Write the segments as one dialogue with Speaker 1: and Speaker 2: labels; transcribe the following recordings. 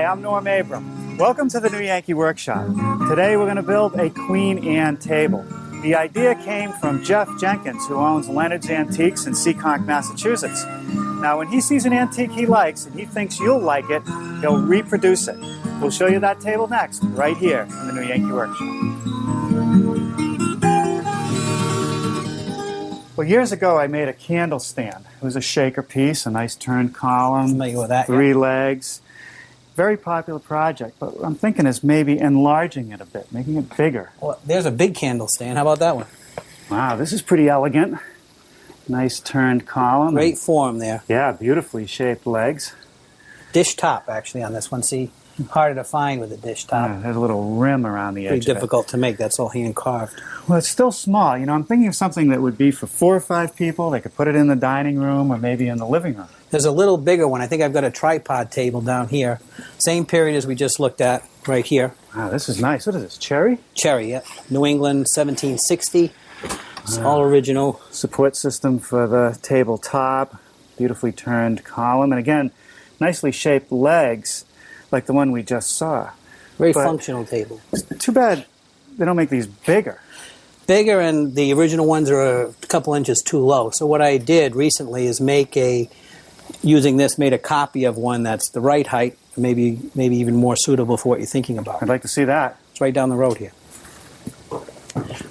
Speaker 1: I'm Norm Abram. Welcome to the new Yankee Workshop. Today we're going to build a Queen Anne table. The idea came from Jeff Jenkins, who owns Leonard's Antiques in Seekonk, Massachusetts. Now when he sees an antique he likes and he thinks you'll like it, he'll reproduce it. We'll show you that table next, right here in the new Yankee Workshop. Well, years ago I made a candle stand. It was a shaker piece, a nice turned column,
Speaker 2: familiar with that,
Speaker 1: three legs. Very popular project, but what I'm thinking is maybe enlarging it a bit, making it bigger.
Speaker 2: Well, there's a big candle stand. How about that one?
Speaker 1: Wow, this is pretty elegant. Nice turned column.
Speaker 2: Great form there.
Speaker 1: Yeah, beautifully shaped legs.
Speaker 2: Dish top, actually, on this one. See, harder to find with a dish top.
Speaker 1: Yeah, there's a little rim around the edge.
Speaker 2: Pretty difficult to make. That's all hand carved.
Speaker 1: Well, it's still small. You know, I'm thinking of something that would be for 4 or 5 people. They could put it in the dining room or maybe in the living room.
Speaker 2: There's a little bigger one. I think I've got a tripod table down here. Same period as we just looked at right here.
Speaker 1: Wow, this is nice. What is this, cherry?
Speaker 2: Cherry, yeah. New England, 1760. It's all original.
Speaker 1: Support system for the tabletop. Beautifully turned column. And again, nicely shaped legs like the one we just saw.
Speaker 2: Very functional table.
Speaker 1: Too bad they don't make these bigger.
Speaker 2: Bigger, and the original ones are a couple inches too low. So what I did recently is made a copy of one that's the right height, maybe even more suitable for what you're thinking about.
Speaker 1: I'd like to see that.
Speaker 2: It's right down the road here.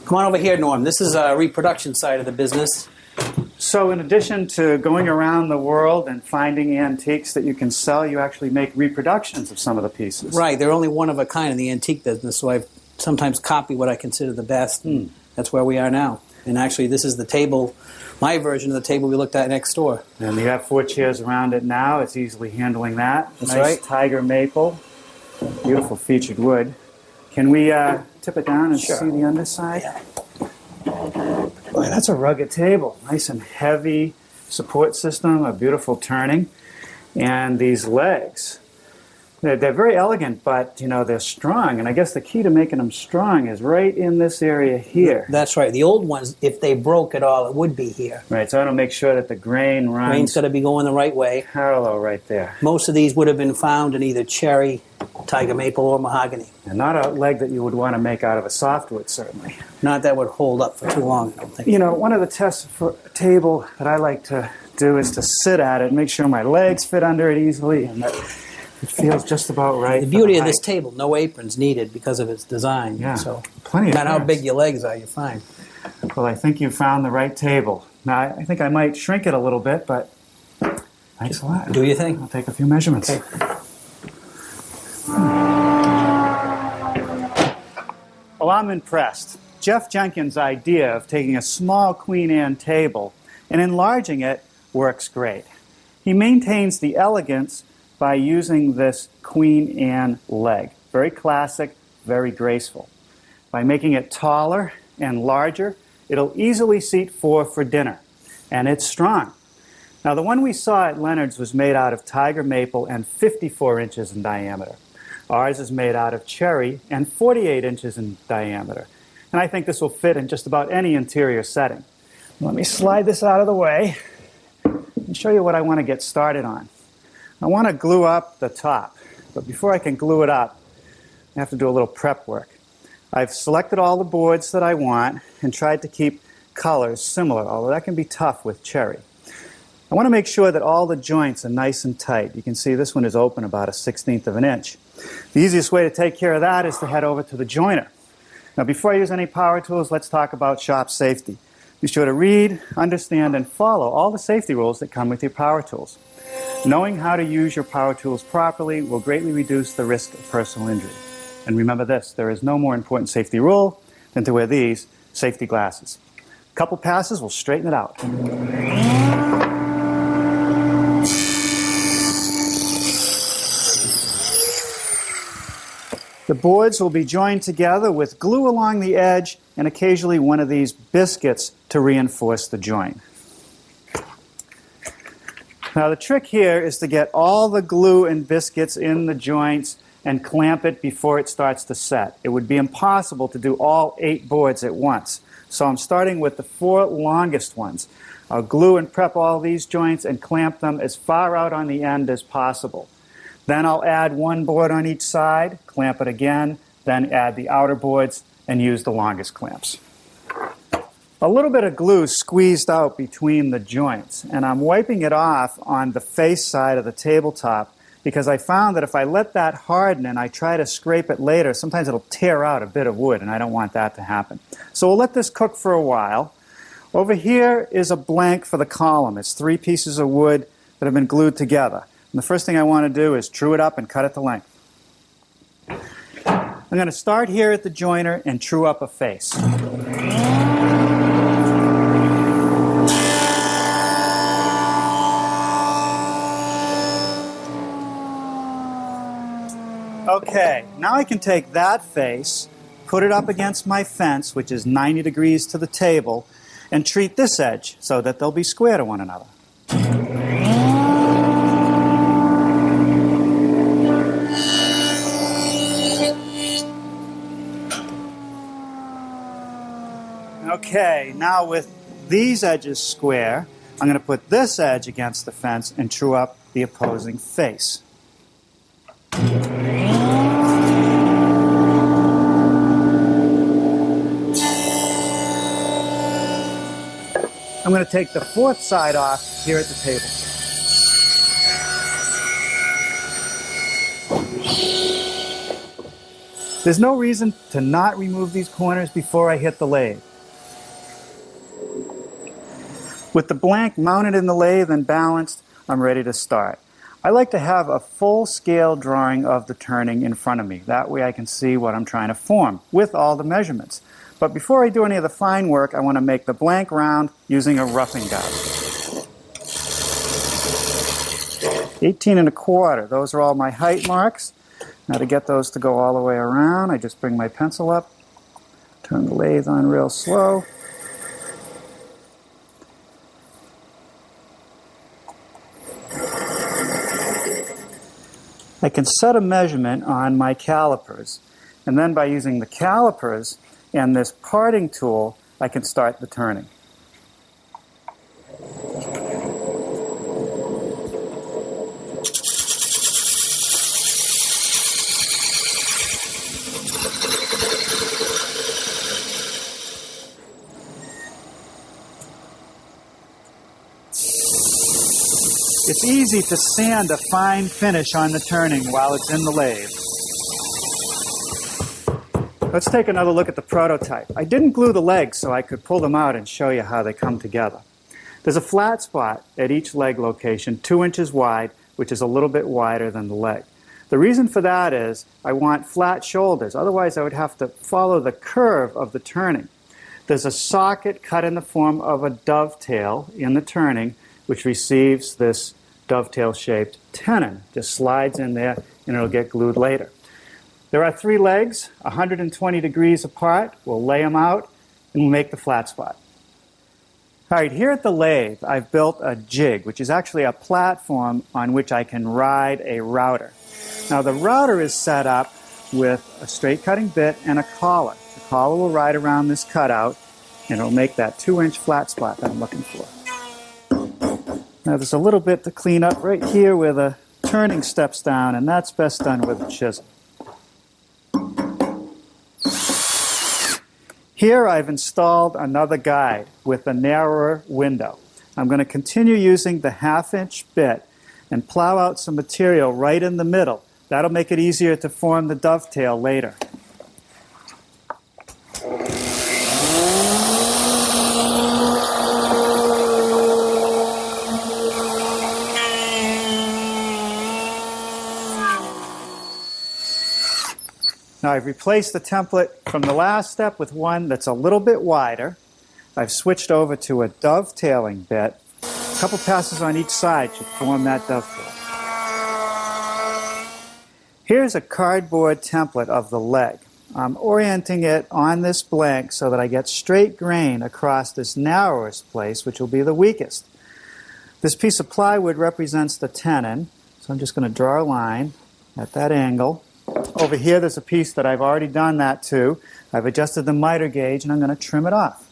Speaker 2: Come on over here, Norm. This is a reproduction side of the business.
Speaker 1: So in addition to going around the world and finding antiques that you can sell, you actually make reproductions of some of the pieces.
Speaker 2: Right. They're only one of a kind in the antique business, so I sometimes copy what I consider the best. That's where we are now. And actually, this is the table, my version of the table we looked at next door.
Speaker 1: And you have 4 chairs around it now. It's easily handling that.
Speaker 2: That's
Speaker 1: nice
Speaker 2: right.
Speaker 1: Tiger maple. Beautiful featured wood. Can we tip it down and
Speaker 2: Sure.
Speaker 1: see the underside?
Speaker 2: Yeah.
Speaker 1: Boy, that's a rugged table. Nice and heavy support system, a beautiful turning. And these legs. They're very elegant, but, you know, they're strong. And I guess the key to making them strong is right in this area here.
Speaker 2: That's right. The old ones, if they broke at all, it would be here.
Speaker 1: Right, so I want to make sure that the grain runs
Speaker 2: Grain's got to be going the right way.
Speaker 1: parallel right there.
Speaker 2: Most of these would have been found in either cherry, tiger maple, or mahogany.
Speaker 1: And not a leg that you would want to make out of a softwood, certainly.
Speaker 2: Not that would hold up for too long, I don't think.
Speaker 1: You know, one of the tests for a table that I like to do is to sit at it and make sure my legs fit under it easily and that it feels just about right.
Speaker 2: The beauty of this table, no aprons needed because of its design.
Speaker 1: Yeah,
Speaker 2: So
Speaker 1: plenty of
Speaker 2: no matter how
Speaker 1: clearance.
Speaker 2: big your legs are, you're fine.
Speaker 1: Well, I think you found the right table. Now, I think I might shrink it a little bit, but thanks a lot.
Speaker 2: Do you think?
Speaker 1: I'll take a few measurements.
Speaker 2: Okay.
Speaker 1: Well, I'm impressed. Jeff Jenkins' idea of taking a small Queen Anne table and enlarging it works great. He maintains the elegance by using this Queen Anne leg. Very classic, very graceful. By making it taller and larger, it'll easily seat 4 for dinner. And it's strong. Now, the one we saw at Leonard's was made out of tiger maple and 54 inches in diameter. Ours is made out of cherry and 48 inches in diameter. And I think this will fit in just about any interior setting. Let me slide this out of the way and show you what I want to get started on. I want to glue up the top, but before I can glue it up, I have to do a little prep work. I've selected all the boards that I want and tried to keep colors similar, although that can be tough with cherry. I want to make sure that all the joints are nice and tight. You can see this one is open about 1/16 of an inch. The easiest way to take care of that is to head over to the joiner. Now, before I use any power tools, let's talk about shop safety. Be sure to read, understand, and follow all the safety rules that come with your power tools. Knowing how to use your power tools properly will greatly reduce the risk of personal injury. And remember this, there is no more important safety rule than to wear these safety glasses. A couple passes will straighten it out. The boards will be joined together with glue along the edge and occasionally one of these biscuits to reinforce the joint. Now the trick here is to get all the glue and biscuits in the joints and clamp it before it starts to set. It would be impossible to do all 8 boards at once. So I'm starting with the 4 longest ones. I'll glue and prep all these joints and clamp them as far out on the end as possible. Then I'll add one board on each side, clamp it again, then add the outer boards and use the longest clamps. A little bit of glue squeezed out between the joints, and I'm wiping it off on the face side of the tabletop because I found that if I let that harden and I try to scrape it later, sometimes it'll tear out a bit of wood, and I don't want that to happen. So we'll let this cook for a while. Over here is a blank for the column. It's 3 pieces of wood that have been glued together. And the first thing I want to do is true it up and cut it to length. I'm going to start here at the joiner and true up a face. Okay, now I can take that face, put it up against my fence, which is 90 degrees to the table, and treat this edge so that they'll be square to one another. Okay, now with these edges square, I'm going to put this edge against the fence and true up the opposing face. I'm going to take the 4th side off here at the table. There's no reason to not remove these corners before I hit the lathe. With the blank mounted in the lathe and balanced, I'm ready to start. I like to have a full-scale drawing of the turning in front of me. That way I can see what I'm trying to form with all the measurements. But before I do any of the fine work, I want to make the blank round using a roughing guide. 18 1/4. Those are all my height marks. Now to get those to go all the way around, I just bring my pencil up, turn the lathe on real slow. I can set a measurement on my calipers, and then by using the calipers and this parting tool, I can start the turning. It's easy to sand a fine finish on the turning while it's in the lathe. Let's take another look at the prototype. I didn't glue the legs so I could pull them out and show you how they come together. There's a flat spot at each leg location, 2 inches wide, which is a little bit wider than the leg. The reason for that is I want flat shoulders, otherwise I would have to follow the curve of the turning. There's a socket cut in the form of a dovetail in the turning, which receives this dovetail-shaped tenon. Just slides in there and it'll get glued later. There are 3 legs, 120 degrees apart. We'll lay them out and we'll make the flat spot. All right, here at the lathe, I've built a jig, which is actually a platform on which I can ride a router. Now, the router is set up with a straight cutting bit and a collar. The collar will ride around this cutout and it'll make that 2-inch flat spot that I'm looking for. Now, there's a little bit to clean up right here where the turning steps down, and that's best done with a chisel. Here I've installed another guide with a narrower window. I'm going to continue using the 1/2-inch bit and plow out some material right in the middle. That'll make it easier to form the dovetail later. Now I've replaced the template from the last step with one that's a little bit wider. I've switched over to a dovetailing bit. A couple passes on each side should form that dovetail. Here's a cardboard template of the leg. I'm orienting it on this blank so that I get straight grain across this narrowest place, which will be the weakest. This piece of plywood represents the tenon, so I'm just going to draw a line at that angle. Over here there's a piece that I've already done that to. I've adjusted the miter gauge and I'm going to trim it off.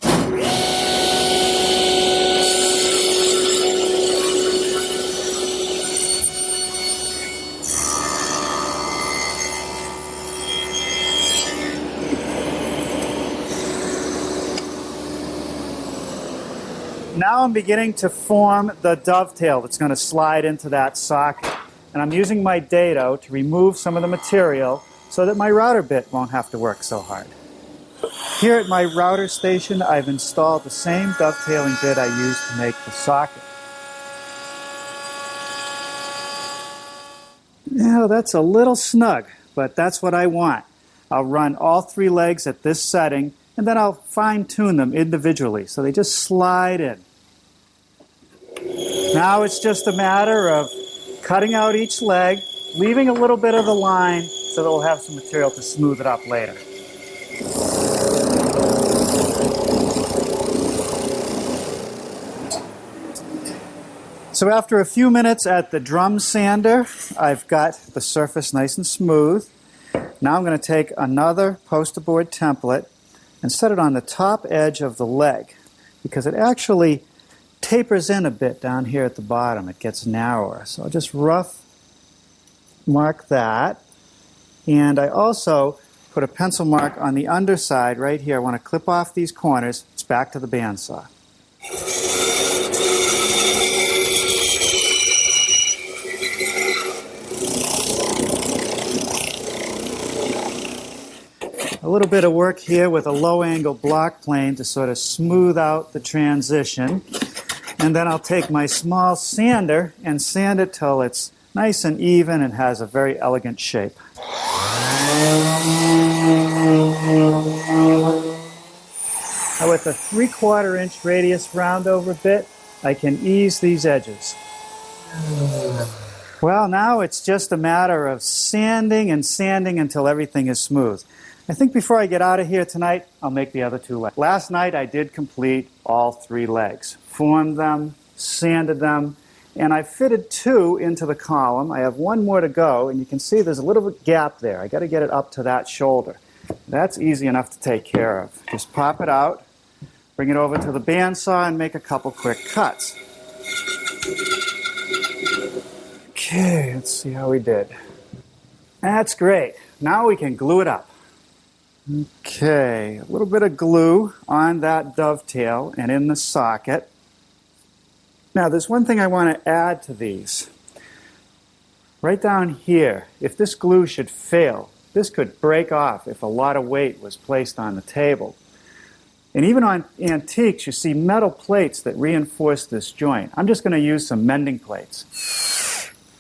Speaker 1: Now I'm beginning to form the dovetail that's going to slide into that socket. And I'm using my dado to remove some of the material so that my router bit won't have to work so hard. Here at my router station, I've installed the same dovetailing bit I used to make the socket. Now that's a little snug, but that's what I want. I'll run all 3 legs at this setting, and then I'll fine-tune them individually so they just slide in. Now it's just a matter of cutting out each leg, leaving a little bit of the line so that we'll have some material to smooth it up later. So after a few minutes at the drum sander, I've got the surface nice and smooth. Now I'm going to take another poster board template and set it on the top edge of the leg because it actually tapers in a bit down here at the bottom. It gets narrower. So I'll just rough mark that. And I also put a pencil mark on the underside right here. I want to clip off these corners. It's back to the bandsaw. A little bit of work here with a low-angle block plane to sort of smooth out the transition. And then I'll take my small sander and sand it till it's nice and even and has a very elegant shape. Now with a 3/4 inch radius roundover bit, I can ease these edges. Well, now it's just a matter of sanding and sanding until everything is smooth. I think before I get out of here tonight, I'll make the other 2 legs. Last night I did complete all 3 legs. Formed them, sanded them, and I fitted 2 into the column. I have 1 more to go, and you can see there's a little bit gap there. I got to get it up to that shoulder. That's easy enough to take care of. Just pop it out, bring it over to the bandsaw, and make a couple quick cuts. Okay, let's see how we did. That's great. Now we can glue it up. Okay, a little bit of glue on that dovetail and in the socket. Now there's one thing I want to add to these. Right down here, if this glue should fail, this could break off if a lot of weight was placed on the table. And even on antiques, you see metal plates that reinforce this joint. I'm just going to use some mending plates.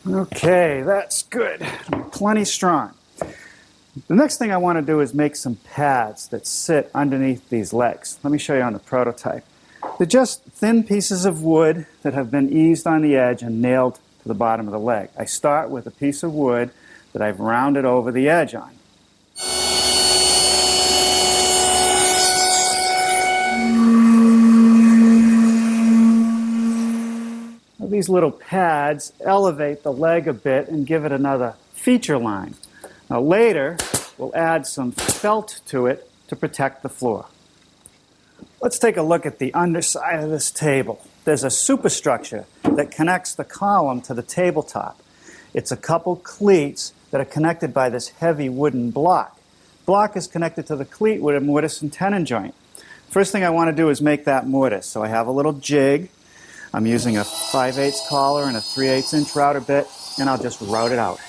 Speaker 1: Okay, that's good. Plenty strong. The next thing I want to do is make some pads that sit underneath these legs. Let me show you on the prototype. They're just thin pieces of wood that have been eased on the edge and nailed to the bottom of the leg. I start with a piece of wood that I've rounded over the edge on. These little pads elevate the leg a bit and give it another feature line. Now later, we'll add some felt to it to protect the floor. Let's take a look at the underside of this table. There's a superstructure that connects the column to the tabletop. It's a couple cleats that are connected by this heavy wooden block. Block is connected to the cleat with a mortise and tenon joint. First thing I want to do is make that mortise. So I have a little jig. I'm using a 5/8 collar and a 3/8 inch router bit, and I'll just route it out.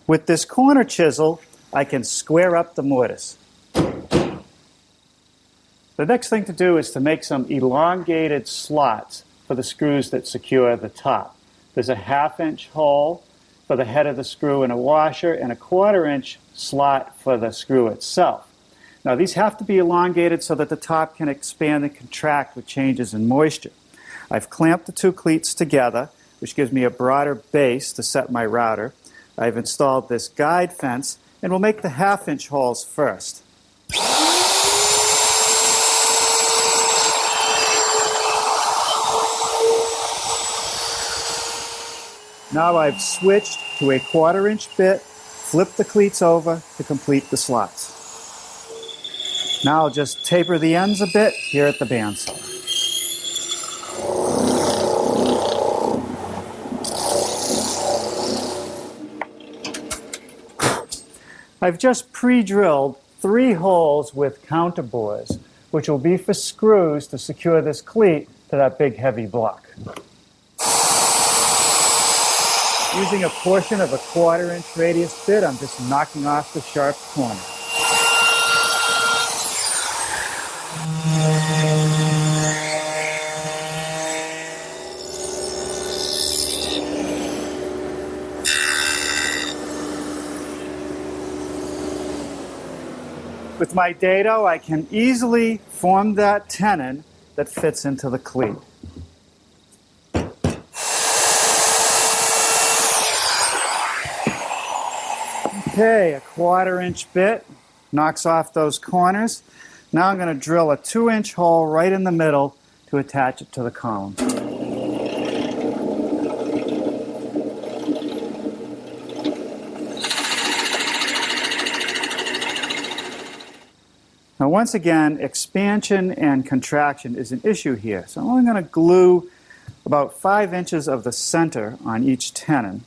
Speaker 1: With this corner chisel, I can square up the mortise. The next thing to do is to make some elongated slots for the screws that secure the top. There's a 1/2 inch hole for the head of the screw and a washer, and a 1/4 inch slot for the screw itself. Now these have to be elongated so that the top can expand and contract with changes in moisture. I've clamped the 2 cleats together, which gives me a broader base to set my router. I've installed this guide fence, and we'll make the 1/2 inch holes first. Now I've switched to a 1/4 inch bit, flipped the cleats over to complete the slots. Now I'll just taper the ends a bit here at the bandsaw. I've just pre-drilled 3 holes with counterbores which will be for screws to secure this cleat to that big heavy block. Using a portion of a 1/4-inch radius bit, I'm just knocking off the sharp corner. With my dado, I can easily form that tenon that fits into the cleat. Okay, a 1/4-inch bit knocks off those corners. Now I'm going to drill a 2-inch hole right in the middle to attach it to the column. Now once again, expansion and contraction is an issue here. So I'm only going to glue about 5 inches of the center on each tenon.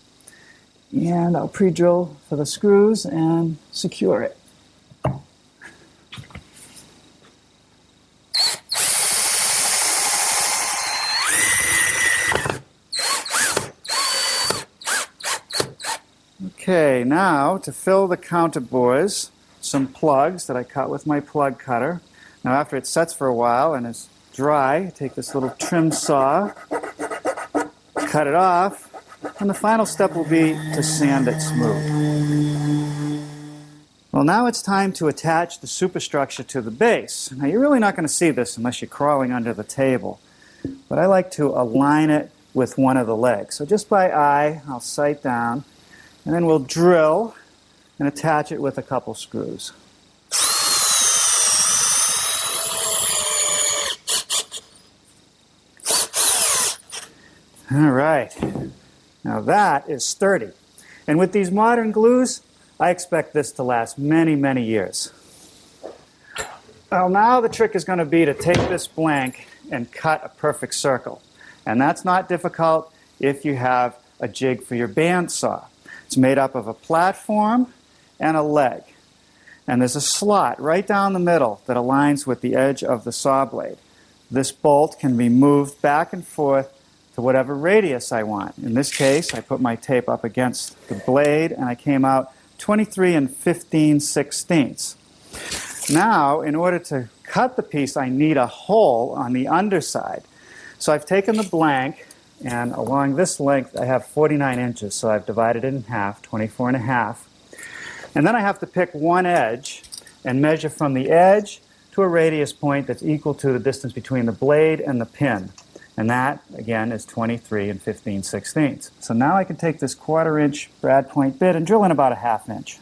Speaker 1: And I'll pre-drill for the screws and secure it. Okay, now to fill the counterbores, some plugs that I cut with my plug cutter. Now after it sets for a while and is dry, I take this little trim saw, cut it off, and the final step will be to sand it smooth. Well, now it's time to attach the superstructure to the base. Now you're really not going to see this unless you're crawling under the table, but I like to align it with one of the legs. So just by eye, I'll sight down, and then we'll drill and attach it with a couple screws. All right, now that is sturdy. And with these modern glues, I expect this to last many, many years. Well, now the trick is going to be to take this blank and cut a perfect circle. And that's not difficult if you have a jig for your bandsaw. It's made up of a platform and a leg. And there's a slot right down the middle that aligns with the edge of the saw blade. This bolt can be moved back and forth to whatever radius I want. In this case, I put my tape up against the blade and I came out 23 15/16. Now, in order to cut the piece, I need a hole on the underside. So I've taken the blank, and along this length I have 49 inches, so I've divided it in half, 24 1/2. And then I have to pick one edge and measure from the edge to a radius point that's equal to the distance between the blade and the pin. And that, again, is 23 15/16. So now I can take this 1/4-inch brad point bit and drill in about a 1/2 inch.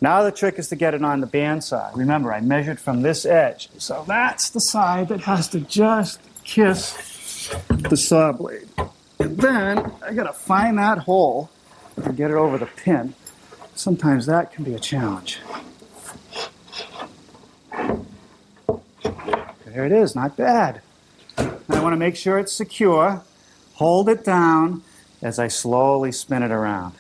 Speaker 1: Now the trick is to get it on the bandsaw. Remember, I measured from this edge. So that's the side that has to just kiss the saw blade. And then I got to find that hole and get it over the pin. Sometimes that can be a challenge. There it is, not bad. And I want to make sure it's secure. Hold it down as I slowly spin it around.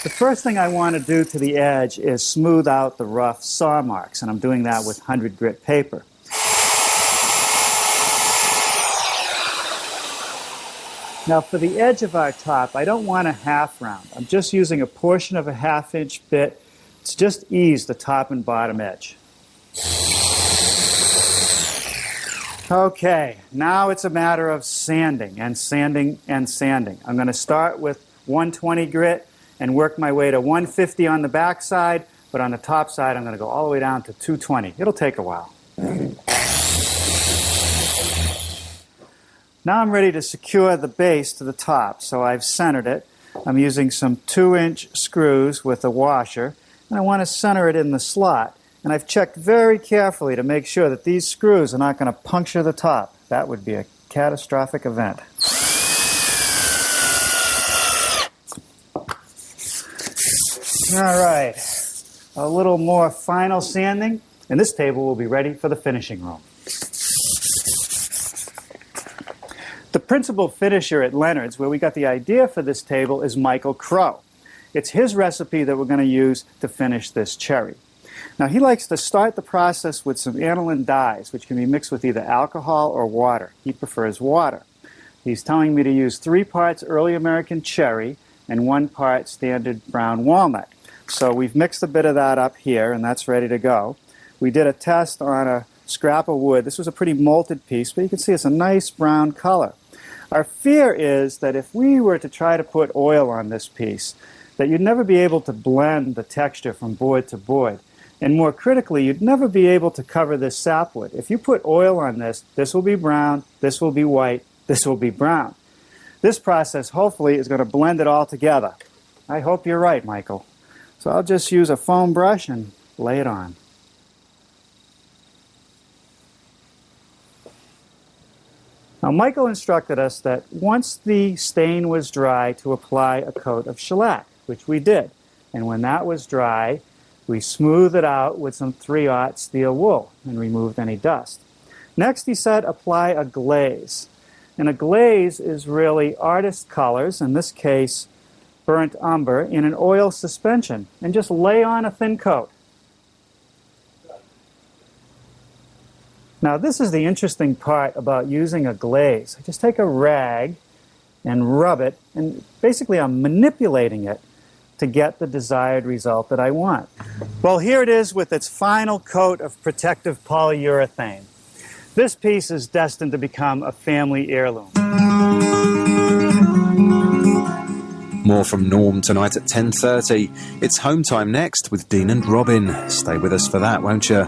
Speaker 1: The first thing I want to do to the edge is smooth out the rough saw marks, and I'm doing that with 100 grit paper. Now for the edge of our top, I don't want a half round. I'm just using a portion of a 1/2 inch bit to just ease the top and bottom edge. Okay, now it's a matter of sanding and sanding and sanding. I'm going to start with 120 grit and work my way to 150 on the back side, but on the top side I'm going to go all the way down to 220. It'll take a while. Now I'm ready to secure the base to the top, so I've centered it. I'm using some 2-inch screws with a washer, and I want to center it in the slot. And I've checked very carefully to make sure that these screws are not going to puncture the top. That would be a catastrophic event. All right, a little more final sanding, and this table will be ready for the finishing room. The principal finisher at Leonard's, where we got the idea for this table, is Michael Crow. It's his recipe that we're going to use to finish this cherry. Now, he likes to start the process with some aniline dyes, which can be mixed with either alcohol or water. He prefers water. He's telling me to use 3 parts early American cherry and 1 part standard brown walnut. So we've mixed a bit of that up here, and that's ready to go. We did a test on a scrap of wood. This was a pretty molted piece, but you can see it's a nice brown color. Our fear is that if we were to try to put oil on this piece, that you'd never be able to blend the texture from board to board. And more critically, you'd never be able to cover this sapwood. If you put oil on this, this will be brown, this will be white, this will be brown. This process, hopefully, is going to blend it all together. I hope you're right, Michael. So I'll just use a foam brush and lay it on. Now, Michael instructed us that once the stain was dry, to apply a coat of shellac, which we did. And when that was dry, we smoothed it out with some 3/0 steel wool and removed any dust. Next, he said, apply a glaze. And a glaze is really artist colors, in this case, burnt umber, in an oil suspension, and just lay on a thin coat. Now, this is the interesting part about using a glaze. I just take a rag and rub it, and basically I'm manipulating it to get the desired result that I want. Well, here it is with its final coat of protective polyurethane. This piece is destined to become a family heirloom.
Speaker 3: More from Norm tonight at 10:30. It's home time next with Dean and Robin. Stay with us for that, won't you?